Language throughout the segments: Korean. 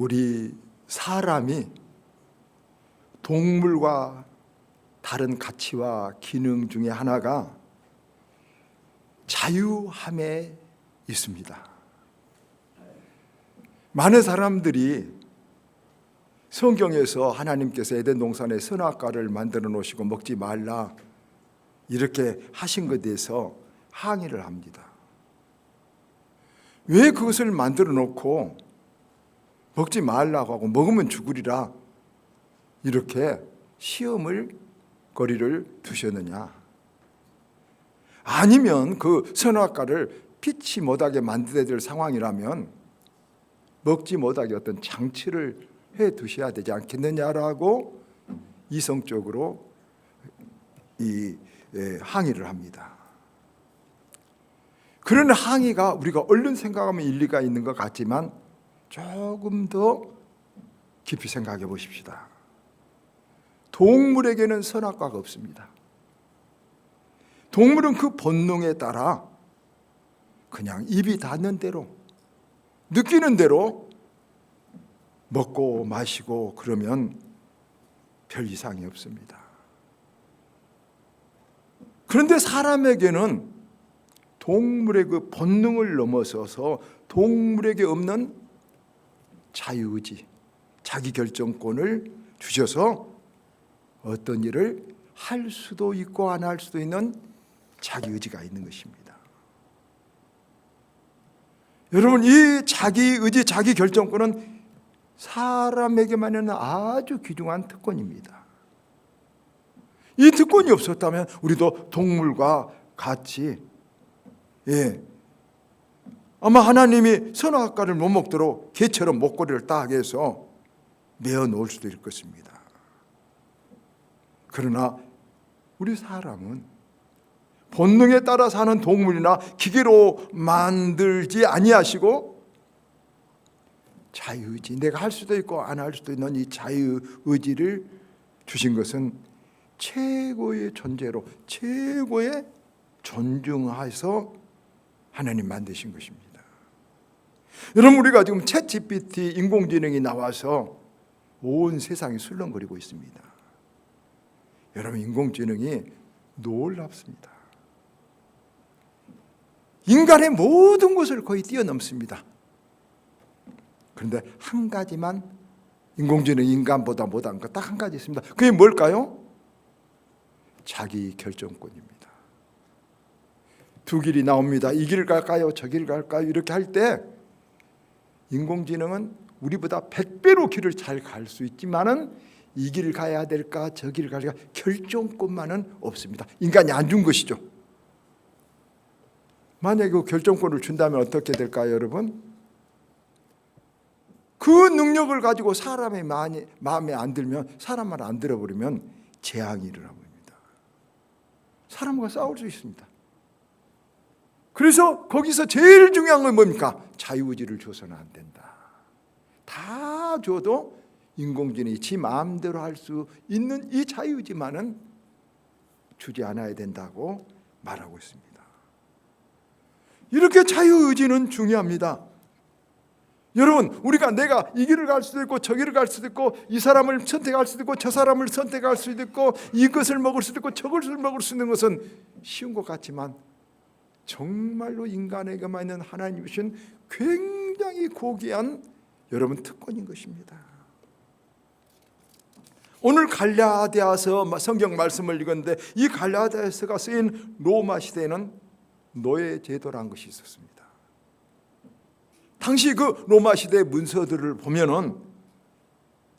우리 사람이 동물과 다른 가치와 기능 중에 하나가 자유함에 있습니다. 많은 사람들이 성경에서 하나님께서 에덴 동산에 선악과를 만들어 놓으시고 먹지 말라 이렇게 하신 것에 대해서 항의를 합니다. 왜 그것을 만들어 놓고 먹지 말라고 하고 먹으면 죽으리라 이렇게 시험을 거리를 두셨느냐? 아니면 그 선악과를 피치 못하게 만들어야 될 상황이라면 먹지 못하게 어떤 장치를 해 두셔야 되지 않겠느냐라고 이성적으로 항의를 합니다. 그런 항의가 우리가 얼른 생각하면 일리가 있는 것 같지만 조금 더 깊이 생각해 보십시다. 동물에게는 선악과가 없습니다. 동물은 그 본능에 따라 그냥 입이 닿는 대로 느끼는 대로 먹고 마시고 그러면 별 이상이 없습니다. 그런데 사람에게는 동물의 그 본능을 넘어서서 동물에게 없는 자유의지, 자기 결정권을 주셔서 어떤 일을 할 수도 있고 안 할 수도 있는 자기 의지가 있는 것입니다. 여러분, 이 자기 의지, 자기 결정권은 사람에게만 있는 아주 귀중한 특권입니다. 이 특권이 없었다면 우리도 동물과 같이 아마 하나님이 선악과를 못 먹도록 개처럼 목걸이를 딱 해서 내어 놓을 수도 있을 것입니다. 그러나 우리 사람은 본능에 따라 사는 동물이나 기계로 만들지 아니하시고 자유의지, 내가 할 수도 있고 안 할 수도 있는 이 자유의지를 주신 것은 최고의 존재로 최고의 존중하여서 하나님 만드신 것입니다. 여러분, 우리가 지금 챗GPT 인공지능이 나와서 온 세상이 술렁거리고 있습니다. 여러분, 인공지능이 놀랍습니다. 인간의 모든 것을 거의 뛰어넘습니다. 그런데 한 가지만 인공지능 인간보다 못한 것 딱 한 가지 있습니다. 그게 뭘까요? 자기 결정권입니다. 두 길이 나옵니다. 이 길 갈까요? 저 길 갈까요? 이렇게 할 때 인공지능은 우리보다 100배로 길을 잘 갈 수 있지만은 이 길 가야 될까 저 길 갈까 결정권만은 없습니다. 인간이 안 준 것이죠. 만약에 그 결정권을 준다면 어떻게 될까요, 여러분? 그 능력을 가지고 사람의 마음에 안 들면, 사람 말 안 들어버리면 재앙이 일어납니다. 사람과 싸울 수 있습니다. 그래서 거기서 제일 중요한 건 뭡니까? 자유의지를 줘서는 안 된다. 다 줘도 인공지능이 지 마음대로 할 수 있는 이 자유의지만은 주지 않아야 된다고 말하고 있습니다. 이렇게 자유의지는 중요합니다. 여러분, 우리가 내가 이 길을 갈 수도 있고 저 길을 갈 수도 있고 이 사람을 선택할 수도 있고 저 사람을 선택할 수도 있고 이것을 먹을 수도 있고 저것을 먹을 수 있는 것은 쉬운 것 같지만 정말로 인간에게만 있는 하나님이 주신 굉장히 고귀한 여러분 특권인 것입니다. 오늘 갈라디아서 성경 말씀을 읽었는데 이 갈라디아서가 쓰인 로마 시대에는 노예 제도라는 것이 있었습니다. 당시 그 로마 시대의 문서들을 보면은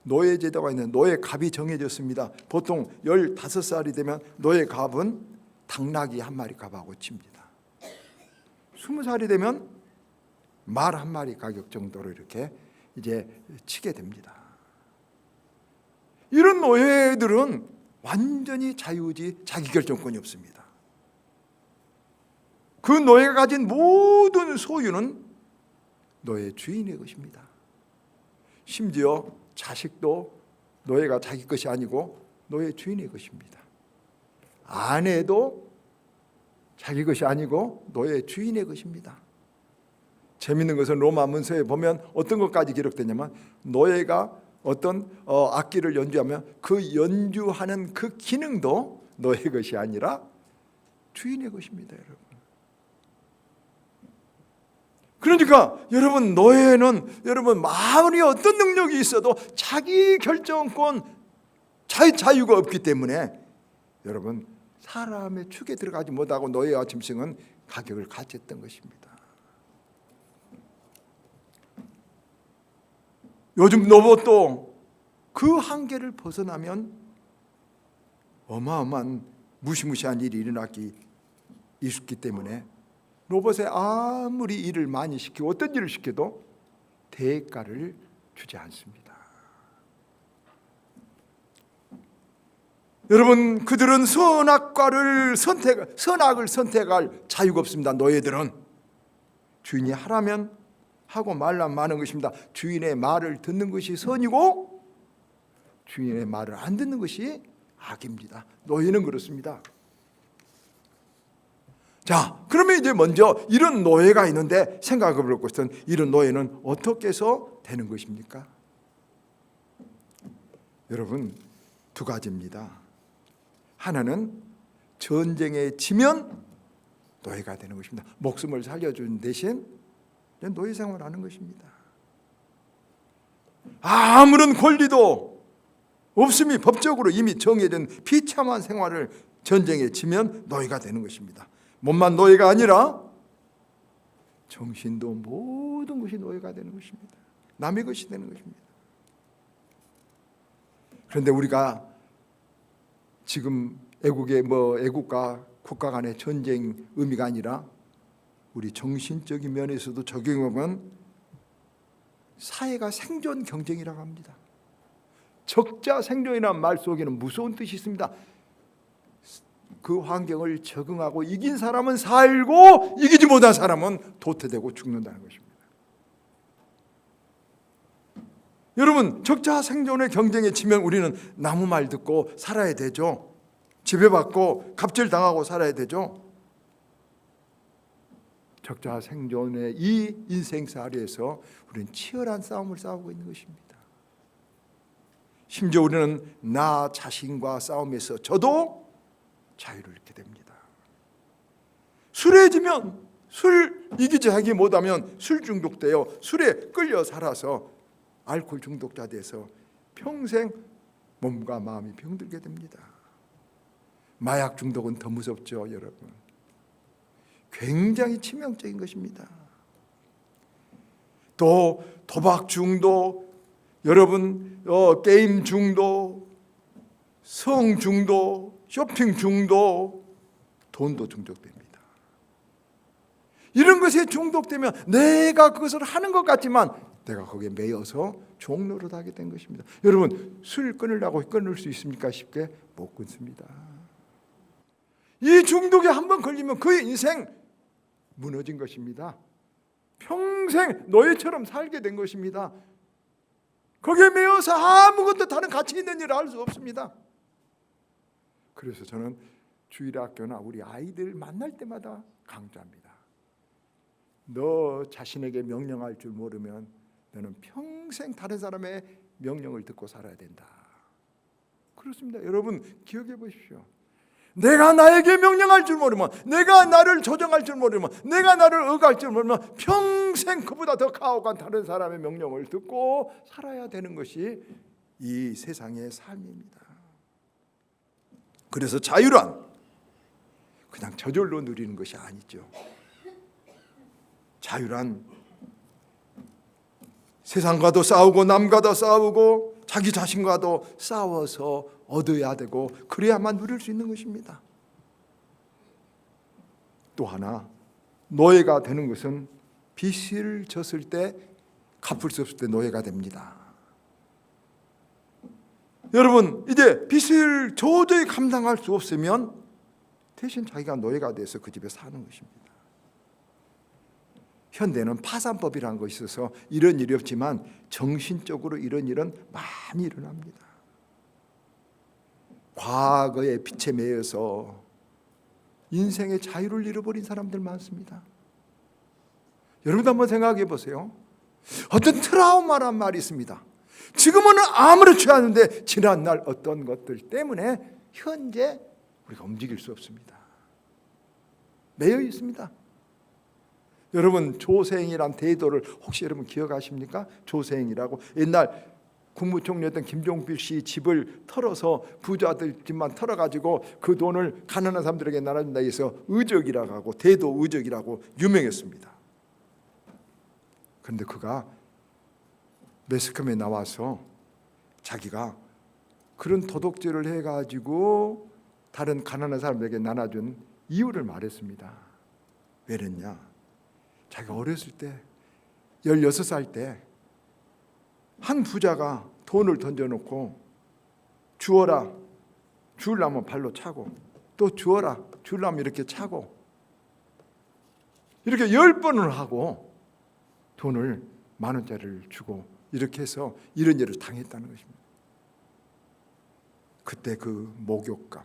노예 제도가 있는 노예 갑이 정해졌습니다. 보통 15살이 되면 노예 갑은 당나귀 한 마리 값하고 칩니다. 20살이 되면 말 한 마리 가격 정도로 이렇게 이제 치게 됩니다. 이런 노예들은 완전히 자유의지, 자기결정권이 없습니다. 그 노예가 가진 모든 소유는 노예 주인의 것입니다. 심지어 자식도 노예가 자기 것이 아니고 노예 주인의 것입니다. 아내도 자기 것이 아니고 노예 주인의 것입니다. 재밌는 것은 로마 문서에 보면 어떤 것까지 기록되냐면 노예가 어떤 악기를 연주하면 그 연주하는 그 기능도 노예의 것이 아니라 주인의 것입니다, 여러분. 그러니까 여러분, 노예는 여러분 아무리 어떤 능력이 있어도 자기 결정권, 자유가 없기 때문에 여러분 사람의 축에 들어가지 못하고 노예와 짐승은 가격을 가졌던 것입니다. 요즘 로봇도 그 한계를 벗어나면 어마어마한 무시무시한 일이 일어나기 있기 때문에 로봇에 아무리 일을 많이 시키고 어떤 일을 시켜도 대가를 주지 않습니다. 여러분, 그들은 선악을 선택할 자유가 없습니다. 노예들은 주인이 하라면 하고 말라면 마는 것입니다. 주인의 말을 듣는 것이 선이고 주인의 말을 안 듣는 것이 악입니다. 노예는 그렇습니다. 자, 그러면 이제 먼저 이런 노예가 있는데 생각해 볼 것은 이런 노예는 어떻게 해서 되는 것입니까? 여러분, 두 가지입니다. 하나는 전쟁에 지면 노예가 되는 것입니다. 목숨을 살려준 대신 노예 생활을 하는 것입니다. 아무런 권리도 없음이 법적으로 이미 정해진 비참한 생활을 전쟁에 지면 노예가 되는 것입니다. 몸만 노예가 아니라 정신도 모든 것이 노예가 되는 것입니다. 남의 것이 되는 것입니다. 그런데 우리가 지금 애국과 국가 간의 전쟁 의미가 아니라 우리 정신적인 면에서도 적용하면 사회가 생존 경쟁이라고 합니다. 적자 생존이라는 말 속에는 무서운 뜻이 있습니다. 그 환경을 적응하고 이긴 사람은 살고 이기지 못한 사람은 도태되고 죽는다는 것입니다. 여러분, 적자 생존의 경쟁에 지면 우리는 남의 말 듣고 살아야 되죠. 지배받고 갑질당하고 살아야 되죠. 적자 생존의 이 인생살이에서 우리는 치열한 싸움을 싸우고 있는 것입니다. 심지어 우리는 나 자신과 싸움에서 저도 자유를 잃게 됩니다. 술에 지면 술 이기지 못하면 술 중독되어 술에 끌려 살아서 알코올 중독자 돼서 평생 몸과 마음이 병들게 됩니다. 마약 중독은 더 무섭죠, 여러분. 굉장히 치명적인 것입니다. 또 도박 중독, 여러분 게임 중독, 성 중독, 쇼핑 중독, 돈도 중독됩니다. 이런 것에 중독되면 내가 그것을 하는 것 같지만 내가 거기에 매여서 종로를 하게 된 것입니다. 여러분, 술 끊으려고 끊을 수 있습니까? 쉽게 못 끊습니다. 이 중독에 한번 걸리면 그의 인생 무너진 것입니다. 평생 노예처럼 살게 된 것입니다. 거기에 매여서 아무것도 다른 가치 있는 일을 할 수 없습니다. 그래서 저는 주일학교나 우리 아이들 만날 때마다 강조합니다. 너 자신에게 명령할 줄 모르면 너는 평생 다른 사람의 명령을 듣고 살아야 된다. 그렇습니다. 여러분, 기억해 보십시오. 내가 나에게 명령할 줄 모르면, 내가 나를 조정할 줄 모르면, 내가 나를 억할 줄 모르면 평생 그보다 더 가혹한 다른 사람의 명령을 듣고 살아야 되는 것이 이 세상의 삶입니다. 그래서 자유란 그냥 저절로 누리는 것이 아니죠. 자유란 세상과도 싸우고 남과도 싸우고 자기 자신과도 싸워서 얻어야 되고 그래야만 누릴 수 있는 것입니다. 또 하나, 노예가 되는 것은 빚을 졌을 때 갚을 수 없을 때 노예가 됩니다. 여러분, 이제 빚을 도저히 감당할 수 없으면 대신 자기가 노예가 돼서 그 집에 사는 것입니다. 현대는 파산법이라는 것이 있어서 이런 일이 없지만 정신적으로 이런 일은 많이 일어납니다. 과거의 빚에 매여서 인생의 자유를 잃어버린 사람들 많습니다. 여러분도 한번 생각해 보세요. 어떤 트라우마란 말이 있습니다. 지금은 아무렇지 않은데 지난날 어떤 것들 때문에 현재 우리가 움직일 수 없습니다. 매여 있습니다. 여러분, 조세행이란 대도를 혹시 여러분 기억하십니까? 조세행이라고 옛날 국무총리였던 김종필 씨 집을 털어서 부자들 집만 털어가지고 그 돈을 가난한 사람들에게 나눠준다 해서 의적이라고 하고 대도 의적이라고 유명했습니다. 그런데 그가 매스컴에 나와서 자기가 그런 도둑질을 해가지고 다른 가난한 사람들에게 나눠준 이유를 말했습니다. 왜랬냐? 자기가 어렸을 때 16살 때 한 부자가 돈을 던져놓고 주어라 주려면 발로 차고 또 주어라 주려면 이렇게 차고 이렇게 10번을 하고 돈을 10,000원짜리를 주고 이렇게 해서 이런 일을 당했다는 것입니다. 그때 그 목욕감,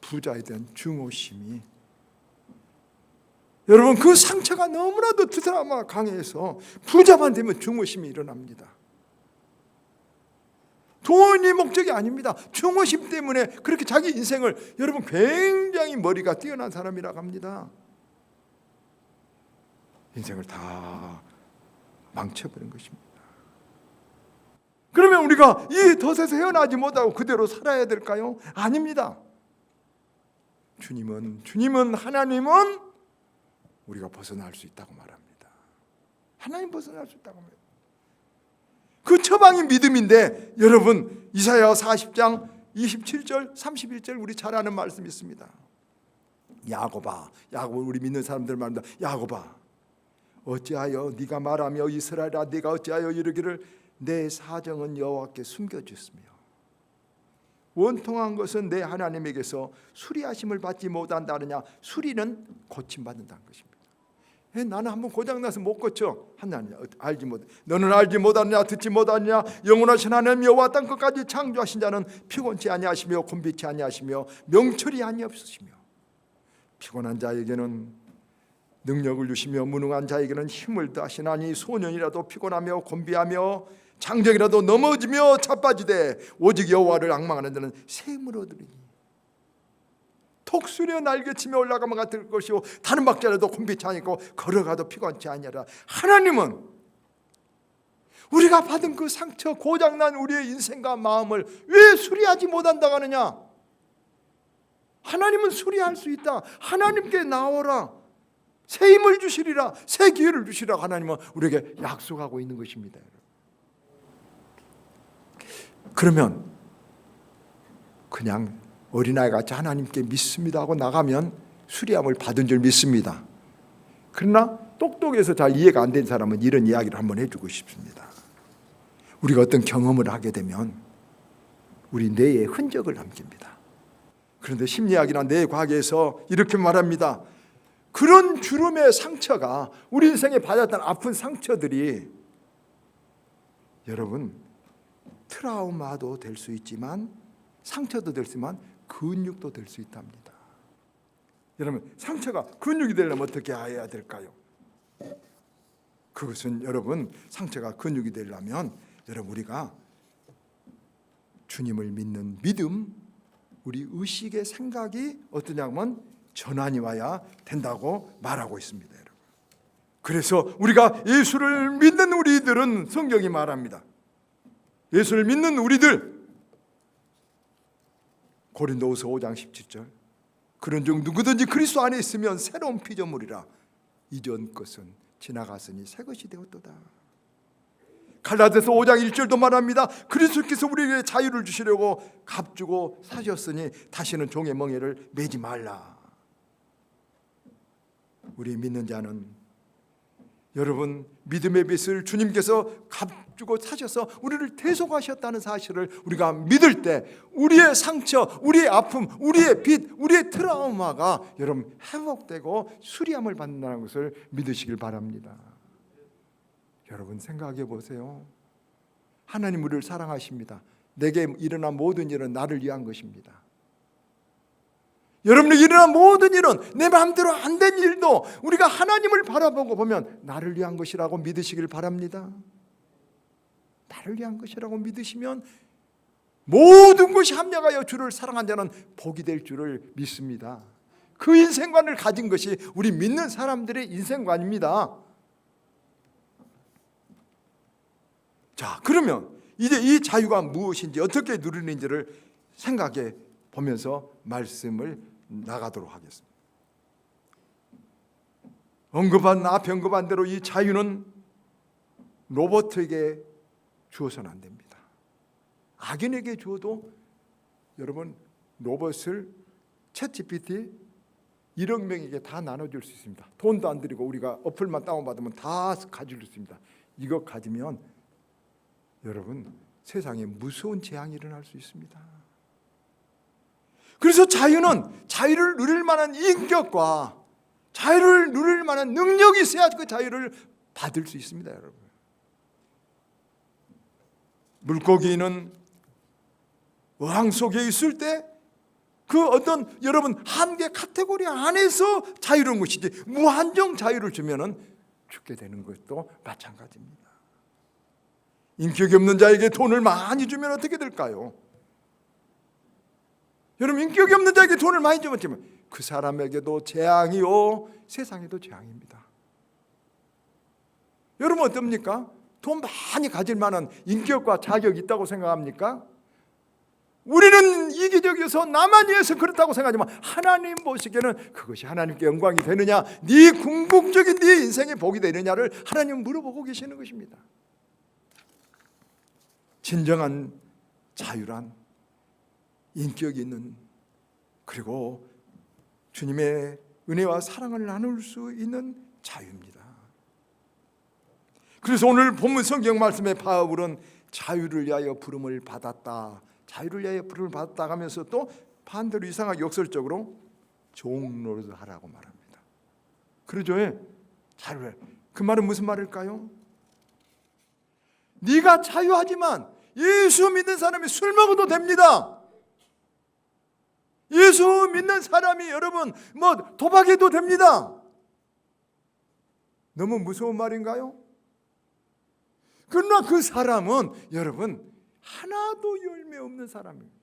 부자에 대한 증오심이, 여러분 그 상처가 너무나도 트라우마가 강해서 부자만 되면 증오심이 일어납니다. 돈이 목적이 아닙니다. 증오심 때문에 그렇게 자기 인생을, 여러분 굉장히 머리가 뛰어난 사람이라고 합니다. 인생을 다 망쳐버린 것입니다. 그러면 우리가 이 덫에서 헤어나지 못하고 그대로 살아야 될까요? 아닙니다. 주님은 하나님은 우리가 벗어날 수 있다고 말합니다. 하나님 벗어날 수 있다고 말합니다. 그 처방이 믿음인데, 여러분 이사야 40장 27절 31절 우리 잘 아는 말씀이 있습니다. 야곱아, 야곱, 우리 믿는 사람들 말합니다. 야곱아, 어찌하여 네가 말하며 이스라엘아 네가 어찌하여 이르기를 내 사정은 여호와께 숨겨졌으며 원통한 것은 내 하나님에게서 수리하심을 받지 못한다느냐. 수리는 고침받는다는 것입니다. 나는 한번 고장나서 못 고쳐. 하나님 알지 못. 너는 알지 못하느냐, 듣지 못하느냐. 영원하신 하나님 여호와 땅 끝까지 창조하신 자는 피곤치 아니하시며 곤비치 아니하시며 명철이 아니없으시며 피곤한 자에게는 능력을 주시며 무능한 자에게는 힘을 더하시나니 소년이라도 피곤하며 곤비하며 장정이라도 넘어지며 자빠지되 오직 여호와를 앙망하는 자는 샘을 얻으리니 독수리가 날개치며 올라가면 같을 것이요 다른 박자라도 곤비치 아니고 걸어가도 피곤치 아니하라. 하나님은 우리가 받은 그 상처, 고장난 우리의 인생과 마음을 왜 수리하지 못한다고 하느냐? 하나님은 수리할 수 있다. 하나님께 나오라. 새 힘을 주시리라. 새 기회를 주시라. 하나님은 우리에게 약속하고 있는 것입니다. 그러면 그냥 어린아이같이 하나님께 믿습니다 하고 나가면 수리함을 받은 줄 믿습니다. 그러나 똑똑해서 잘 이해가 안 된 사람은 이런 이야기를 한번 해주고 싶습니다. 우리가 어떤 경험을 하게 되면 우리 뇌에 흔적을 남깁니다. 그런데 심리학이나 뇌과학에서 이렇게 말합니다. 그런 주름의 상처가, 우리 인생에 받았던 아픈 상처들이 여러분 트라우마도 될 수 있지만 상처도 될 수 있지만 근육도 될 수 있답니다. 여러분 상처가 근육이 되려면 어떻게 해야 될까요? 그것은 여러분 상처가 근육이 되려면 여러분 우리가 주님을 믿는 믿음, 우리 의식의 생각이 어떠냐면 전환이 와야 된다고 말하고 있습니다. 여러분. 그래서 우리가 예수를 믿는 우리들은 성경이 말합니다. 예수를 믿는 우리들, 고린도후서 5장 17절 그런즉 누구든지 그리스도 안에 있으면 새로운 피조물이라 이전 것은 지나갔으니 새 것이 되었도다. 갈라디아서 5장 1절도 말합니다. 그리스도께서 우리에게 자유를 주시려고 값주고 사셨으니 다시는 종의 멍에를 매지 말라. 우리 믿는 자는 여러분 믿음의 빚을 주님께서 값주고 사셔서 우리를 대속하셨다는 사실을 우리가 믿을 때 우리의 상처, 우리의 아픔, 우리의 빚, 우리의 트라우마가 여러분 회복되고 수리함을 받는다는 것을 믿으시길 바랍니다. 여러분 생각해 보세요. 하나님 우리를 사랑하십니다. 내게 일어난 모든 일은 나를 위한 것입니다. 여러분이 일어난 모든 일은 내 마음대로 안 된 일도 우리가 하나님을 바라보고 보면 나를 위한 것이라고 믿으시길 바랍니다. 나를 위한 것이라고 믿으시면 모든 것이 합력하여 주를 사랑한 자는 복이 될 줄을 믿습니다. 그 인생관을 가진 것이 우리 믿는 사람들의 인생관입니다. 자, 그러면 이제 이 자유가 무엇인지 어떻게 누리는지를 생각해 보면서 말씀을 나가도록 하겠습니다. 앞에 언급한 대로 이 자유는 로봇에게 주어서는 안 됩니다. 악인에게 주어도 여러분 로봇을 챗GPT 1억 명에게 다 나눠줄 수 있습니다. 돈도 안 들이고 우리가 어플만 다운받으면 다 가질 수 있습니다. 이거 가지면 여러분 세상에 무서운 재앙이 일어날 수 있습니다. 그래서 자유는 자유를 누릴 만한 인격과 자유를 누릴 만한 능력이 있어야 그 자유를 받을 수 있습니다. 여러분, 물고기는 어항 속에 있을 때 그 어떤 여러분 한계 카테고리 안에서 자유로운 것이지 무한정 자유를 주면은 죽게 되는 것도 마찬가지입니다. 인격이 없는 자에게 돈을 많이 주면 어떻게 될까요? 여러분, 인격이 없는 자에게 돈을 많이 주면 그 사람에게도 재앙이요 세상에도 재앙입니다. 여러분 어떻습니까? 돈 많이 가질 만한 인격과 자격이 있다고 생각합니까? 우리는 이기적이어서 나만 위해서 그렇다고 생각하지만 하나님 보시기에는 그것이 하나님께 영광이 되느냐, 네 궁극적인 네 인생의 복이 되느냐를 하나님 물어보고 계시는 것입니다. 진정한 자유란 인격이 있는, 그리고 주님의 은혜와 사랑을 나눌 수 있는 자유입니다. 그래서 오늘 본문 성경 말씀에 바울은 자유를 위하여 부름을 받았다, 자유를 위하여 부름을 받았다 하면서 또 반대로 이상하게 역설적으로 종로를 하라고 말합니다. 그러죠? 자유를. 그 말은 무슨 말일까요? 네가 자유하지만 예수 믿는 사람이 술 먹어도 됩니다. 예수 믿는 사람이 여러분 도박해도 됩니다. 너무 무서운 말인가요? 그러나 그 사람은 여러분 하나도 열매 없는 사람입니다.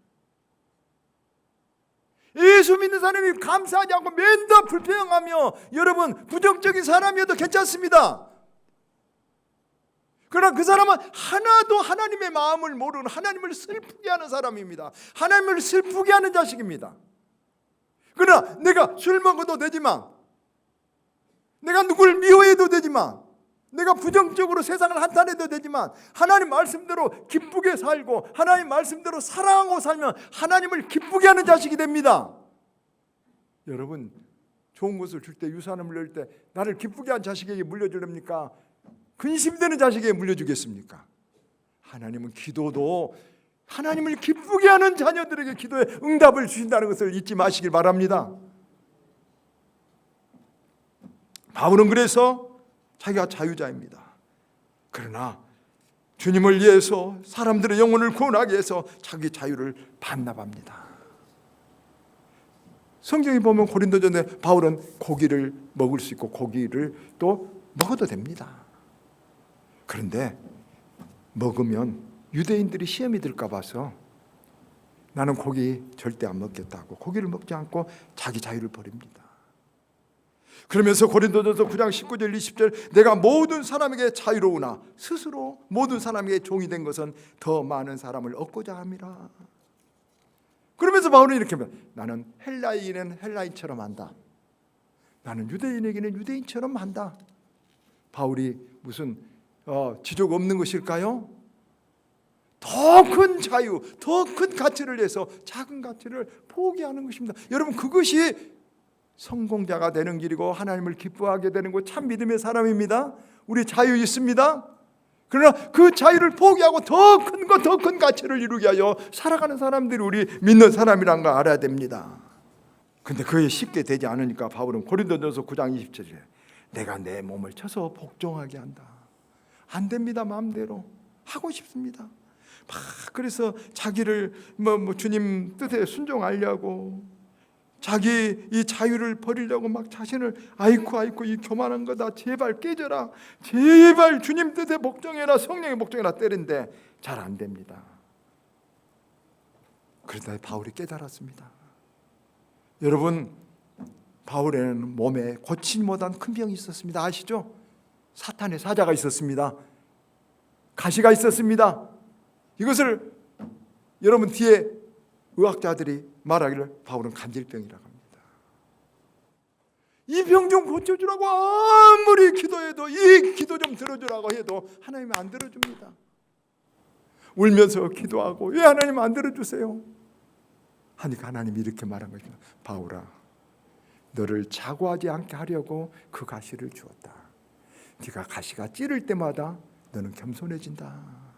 예수 믿는 사람이 감사하지 않고 맨날 불평하며 여러분 부정적인 사람이어도 괜찮습니다. 그러나 그 사람은 하나도 하나님의 마음을 모르는, 하나님을 슬프게 하는 사람입니다. 하나님을 슬프게 하는 자식입니다. 그러나 내가 술 먹어도 되지만, 내가 누굴 미워해도 되지만, 내가 부정적으로 세상을 한탄해도 되지만 하나님 말씀대로 기쁘게 살고 하나님 말씀대로 사랑하고 살면 하나님을 기쁘게 하는 자식이 됩니다. 여러분, 좋은 것을 줄 때, 유산을 물려줄 때 나를 기쁘게 한 자식에게 물려주렵니까? 근심되는 자식에게 물려주겠습니까? 하나님은 기도도 하나님을 기쁘게 하는 자녀들에게 기도에 응답을 주신다는 것을 잊지 마시길 바랍니다. 바울은 그래서 자기가 자유자입니다. 그러나 주님을 위해서 사람들의 영혼을 구원하기 위해서 자기 자유를 반납합니다. 성경에 보면 고린도전에 바울은 고기를 먹을 수 있고 고기를 또 먹어도 됩니다. 그런데 먹으면 유대인들이 시험이 들까 봐서 나는 고기 절대 안 먹겠다고 고기를 먹지 않고 자기 자유를 버립니다. 그러면서 고린도전서 9장 19절 20절 내가 모든 사람에게 자유로우나 스스로 모든 사람에게 종이 된 것은 더 많은 사람을 얻고자 함이라. 그러면서 바울은 이렇게 하면 나는 헬라인은 헬라인처럼 한다, 나는 유대인에게는 유대인처럼 한다. 바울이 무슨 지적 없는 것일까요? 더 큰 자유, 더 큰 가치를 위해서 작은 가치를 포기하는 것입니다. 여러분, 그것이 성공자가 되는 길이고 하나님을 기뻐하게 되는 것, 참 믿음의 사람입니다. 우리 자유 있습니다. 그러나 그 자유를 포기하고 더 큰 것, 더 큰 가치를 이루게 하여 살아가는 사람들이 우리 믿는 사람이란 걸 알아야 됩니다. 근데 그게 쉽게 되지 않으니까 바울은 고린도전서 9장 27절에 내가 내 몸을 쳐서 복종하게 한다. 안 됩니다. 마음대로 하고 싶습니다. 막 그래서 자기를 주님 뜻에 순종하려고 자기 이 자유를 버리려고 막 자신을 아이고 이 교만한 거다, 제발 깨져라, 제발 주님 뜻에 복종해라, 성령의 복종해라 때린데 잘 안 됩니다. 그러다 바울이 깨달았습니다. 여러분, 바울에는 몸에 고치지 못한 큰 병이 있었습니다. 아시죠? 사탄의 사자가 있었습니다. 가시가 있었습니다. 이것을 여러분 뒤에 의학자들이 말하기를 바울은 간질병이라고 합니다. 이 병 좀 고쳐주라고 아무리 기도해도, 이 기도 좀 들어주라고 해도 하나님은 안 들어줍니다. 울면서 기도하고 왜 하나님 안 들어주세요? 하니까 하나님이 이렇게 말한 것입니다. 바울아, 너를 자고하지 않게 하려고 그 가시를 주었다. 네가 가시가 찌를 때마다 너는 겸손해진다.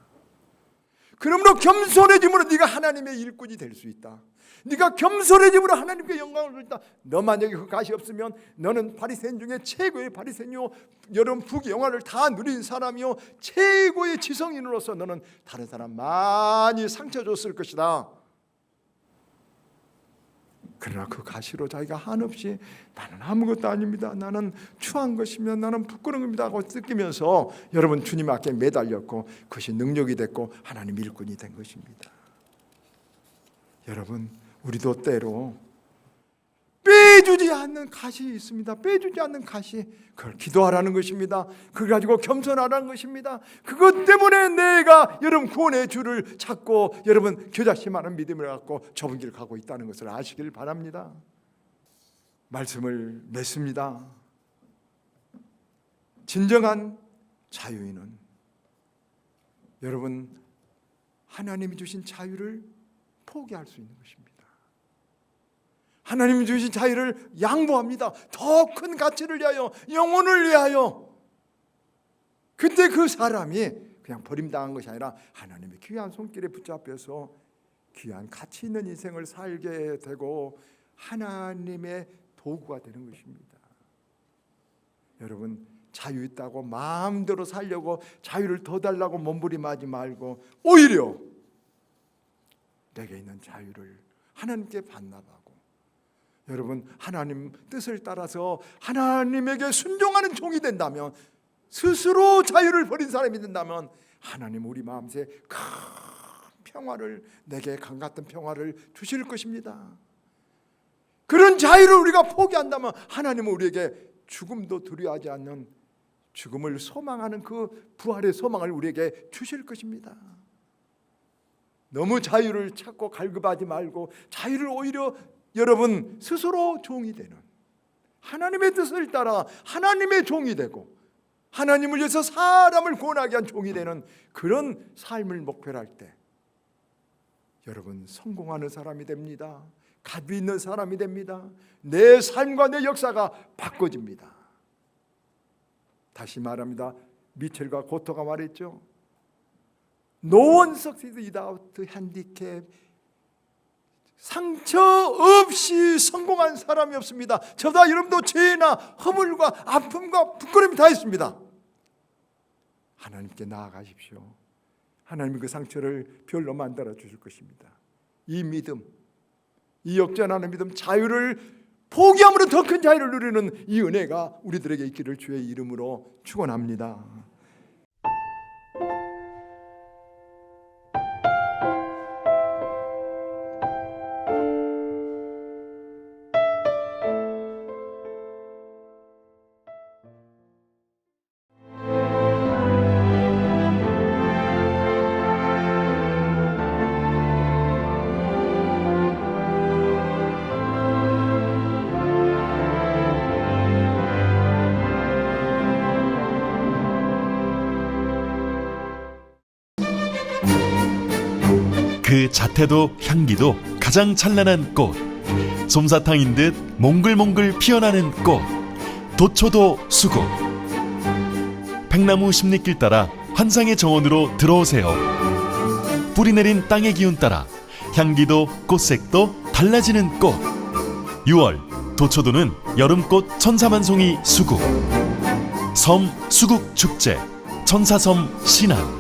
그러므로 겸손해짐으로 네가 하나님의 일꾼이 될 수 있다. 네가 겸손해짐으로 하나님께 영광을 줄다. 너 만약에 그 가시 없으면 너는 바리새인 중에 최고의 바리새인이요, 여러분 부귀영화를 다 누린 사람이요, 최고의 지성인으로서 너는 다른 사람 많이 상처 줬을 것이다. 그러나 그 가시로 자기가 한없이 나는 아무것도 아닙니다, 나는 추한 것이며 나는 부끄러운 겁니다 하고 느끼면서 여러분 주님 앞에 매달렸고 그것이 능력이 됐고 하나님 일꾼이 된 것입니다. 여러분, 우리도 때로 빼주지 않는 가시 있습니다. 빼주지 않는 가시, 그걸 기도하라는 것입니다. 그걸 가지고 겸손하라는 것입니다. 그것 때문에 내가 여러분 구원의 줄을 찾고 여러분 겨자씨만한 믿음을 갖고 좁은 길을 가고 있다는 것을 아시길 바랍니다. 말씀을 맺습니다. 진정한 자유인은 여러분 하나님이 주신 자유를 포기할 수 있는 것입니다. 하나님이 주신 자유를 양보합니다. 더 큰 가치를 위하여, 영혼을 위하여. 그때 그 사람이 그냥 버림당한 것이 아니라 하나님의 귀한 손길에 붙잡혀서 귀한 가치 있는 인생을 살게 되고 하나님의 도구가 되는 것입니다. 여러분, 자유 있다고 마음대로 살려고 자유를 더 달라고 몸부림하지 말고 오히려 내게 있는 자유를 하나님께 반납하고 여러분 하나님 뜻을 따라서 하나님에게 순종하는 종이 된다면, 스스로 자유를 버린 사람이 된다면 하나님 우리 마음새 큰 평화를, 내게 강 같은 평화를 주실 것입니다. 그런 자유를 우리가 포기한다면 하나님은 우리에게 죽음도 두려워하지 않는, 죽음을 소망하는 그 부활의 소망을 우리에게 주실 것입니다. 너무 자유를 찾고 갈급하지 말고 자유를 오히려 여러분 스스로 종이 되는, 하나님의 뜻을 따라 하나님의 종이 되고 하나님을 위해서 사람을 구원하게 한 종이 되는 그런 삶을 목표로 할 때 여러분 성공하는 사람이 됩니다. 값이 있는 사람이 됩니다. 내 삶과 내 역사가 바꿔집니다. 다시 말합니다. 미첼과 고토가 말했죠. No one succeeds without handicap. 상처 없이 성공한 사람이 없습니다. 저다 여러분도 죄나 허물과 아픔과 부끄러움이 다 있습니다. 하나님께 나아가십시오. 하나님이 그 상처를 별로 만들어 주실 것입니다. 이 믿음, 이 역전하는 믿음, 자유를 포기함으로 더 큰 자유를 누리는 이 은혜가 우리들에게 있기를 주의 이름으로 축원합니다. 그 자태도 향기도 가장 찬란한 꽃, 솜사탕인 듯 몽글몽글 피어나는 꽃, 도초도 수국. 백나무 십리길 따라 환상의 정원으로 들어오세요. 뿌리 내린 땅의 기운 따라 향기도 꽃색도 달라지는 꽃. 6월 도초도는 여름꽃 천사만송이 수국. 섬 수국축제, 천사섬 신안.